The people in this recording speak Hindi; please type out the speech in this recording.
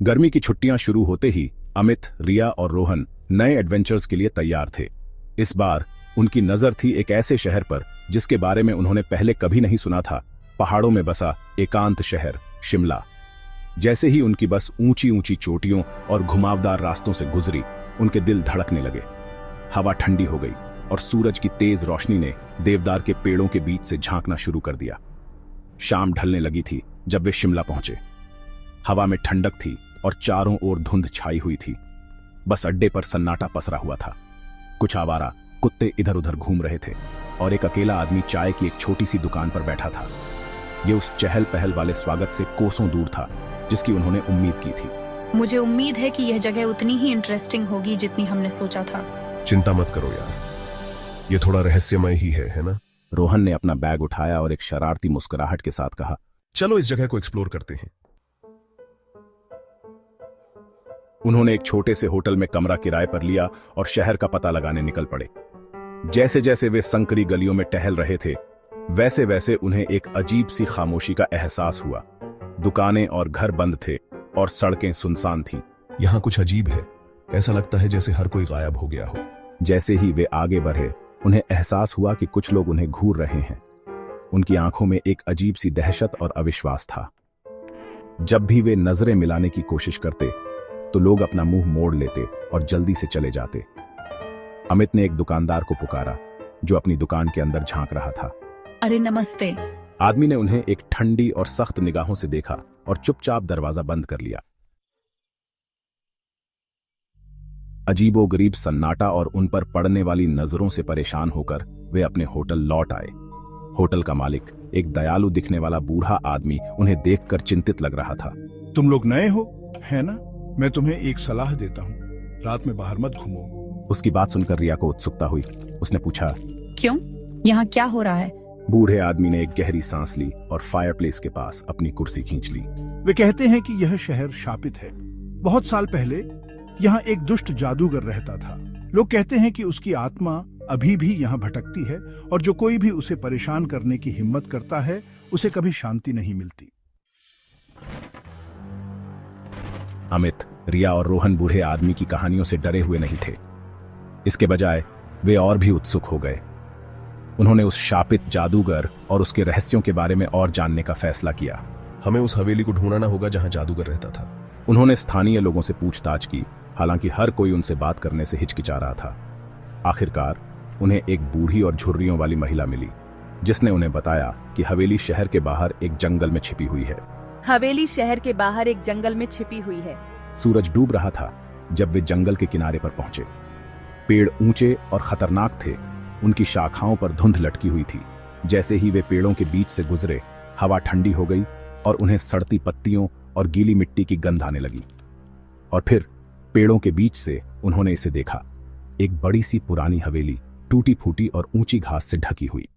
गर्मी की छुट्टियां शुरू होते ही अमित, रिया और रोहन नए एडवेंचर्स के लिए तैयार थे। इस बार उनकी नजर थी एक ऐसे शहर पर जिसके बारे में उन्होंने पहले कभी नहीं सुना था, पहाड़ों में बसा एकांत शहर शिमला। जैसे ही उनकी बस ऊंची ऊंची चोटियों और घुमावदार रास्तों से गुजरी, उनके दिल धड़कने लगे। हवा ठंडी हो गई और सूरज की तेज रोशनी ने देवदार के पेड़ों के बीच से झांकना शुरू कर दिया। शाम ढलने लगी थी जब वे शिमला पहुंचे। हवा में ठंडक थी और चारों ओर धुंध छाई हुई थी। बस अड्डे पर सन्नाटा पसरा हुआ था। कुछ आवारा कुत्ते इधर उधर घूम रहे थे और एक अकेला आदमी चाय की एक छोटी सी दुकान पर बैठा था। ये उस चहल पहल वाले स्वागत से कोसों दूर था जिसकी उन्होंने उम्मीद की थी। मुझे उम्मीद है कि यह जगह उतनी ही इंटरेस्टिंग होगी जितनी हमने सोचा था। चिंता मत करो यार, ये थोड़ा रहस्यमय ही है ना? रोहन ने अपना बैग उठाया और एक शरारती मुस्कुराहट के साथ कहा, चलो इस जगह को एक्सप्लोर करते हैं। उन्होंने एक छोटे से होटल में कमरा किराए पर लिया और शहर का पता लगाने निकल पड़े। जैसे जैसे वे संकरी गलियों में टहल रहे थे, वैसे वैसे उन्हें एक अजीब सी खामोशी का एहसास हुआ। दुकानें और घर बंद थे और सड़कें सुनसान थीं। यहाँ कुछ अजीब है, ऐसा लगता है जैसे हर कोई गायब हो गया हो। जैसे ही वे आगे बढ़े, उन्हें एहसास हुआ कि कुछ लोग उन्हें घूर रहे हैं। उनकी आंखों में एक अजीब सी दहशत और अविश्वास था। जब भी वे नजरें मिलाने की कोशिश करते तो लोग अपना मुंह मोड़ लेते और जल्दी से चले जाते। अमित ने एक दुकानदार को पुकारा जो अपनी दुकान के अंदर झांक रहा था। अरे नमस्ते। आदमी ने उन्हें एक ठंडी और सख्त निगाहों से देखा और चुपचाप दरवाजा बंद कर लिया। अजीबोगरीब सन्नाटा और उन पर पड़ने वाली नजरों से परेशान होकर वे अपने होटल लौट आए। होटल का मालिक, एक दयालु दिखने वाला बूढ़ा आदमी, उन्हें देखकर चिंतित लग रहा था। तुम लोग नए हो, है ना? मैं तुम्हें एक सलाह देता हूँ, रात में बाहर मत घूमो। उसकी बात सुनकर रिया को उत्सुकता हुई। उसने पूछा, क्यों? यहाँ क्या हो रहा है? बूढ़े आदमी ने एक गहरी सांस ली और फायरप्लेस के पास अपनी कुर्सी खींच ली। वे कहते हैं कि यह शहर शापित है। बहुत साल पहले यहाँ एक दुष्ट जादूगर रहता था। लोग कहते हैं कि उसकी आत्मा अभी भी यहाँ भटकती है और जो कोई भी उसे परेशान करने की हिम्मत करता है, उसे कभी शांति नहीं मिलती। अमित, रिया और रोहन बूढ़े आदमी की कहानियों से डरे हुए नहीं थे। इसके बजाय वे और भी उत्सुक हो गए। उन्होंने उस शापित जादूगर और उसके रहस्यों के बारे में और जानने का फैसला किया। हमें उस हवेली को ढूंढना होगा जहां जादूगर रहता था। उन्होंने स्थानीय लोगों से पूछताछ की, हालांकि हर कोई उनसे बात करने से हिचकिचा रहा था। आखिरकार उन्हें एक बूढ़ी और झुर्रियों वाली महिला मिली जिसने उन्हें बताया कि हवेली शहर के बाहर एक जंगल में छिपी हुई है। हवेली शहर के बाहर एक जंगल में छिपी हुई है। सूरज डूब रहा था जब वे जंगल के किनारे पर पहुंचे। पेड़ ऊंचे और खतरनाक थे, उनकी शाखाओं पर धुंध लटकी हुई थी। जैसे ही वे पेड़ों के बीच से गुजरे, हवा ठंडी हो गई और उन्हें सड़ती पत्तियों और गीली मिट्टी की गंध आने लगी। और फिर पेड़ों के बीच से उन्होंने इसे देखा, एक बड़ी सी पुरानी हवेली, टूटी फूटी और ऊंची घास से ढकी हुई।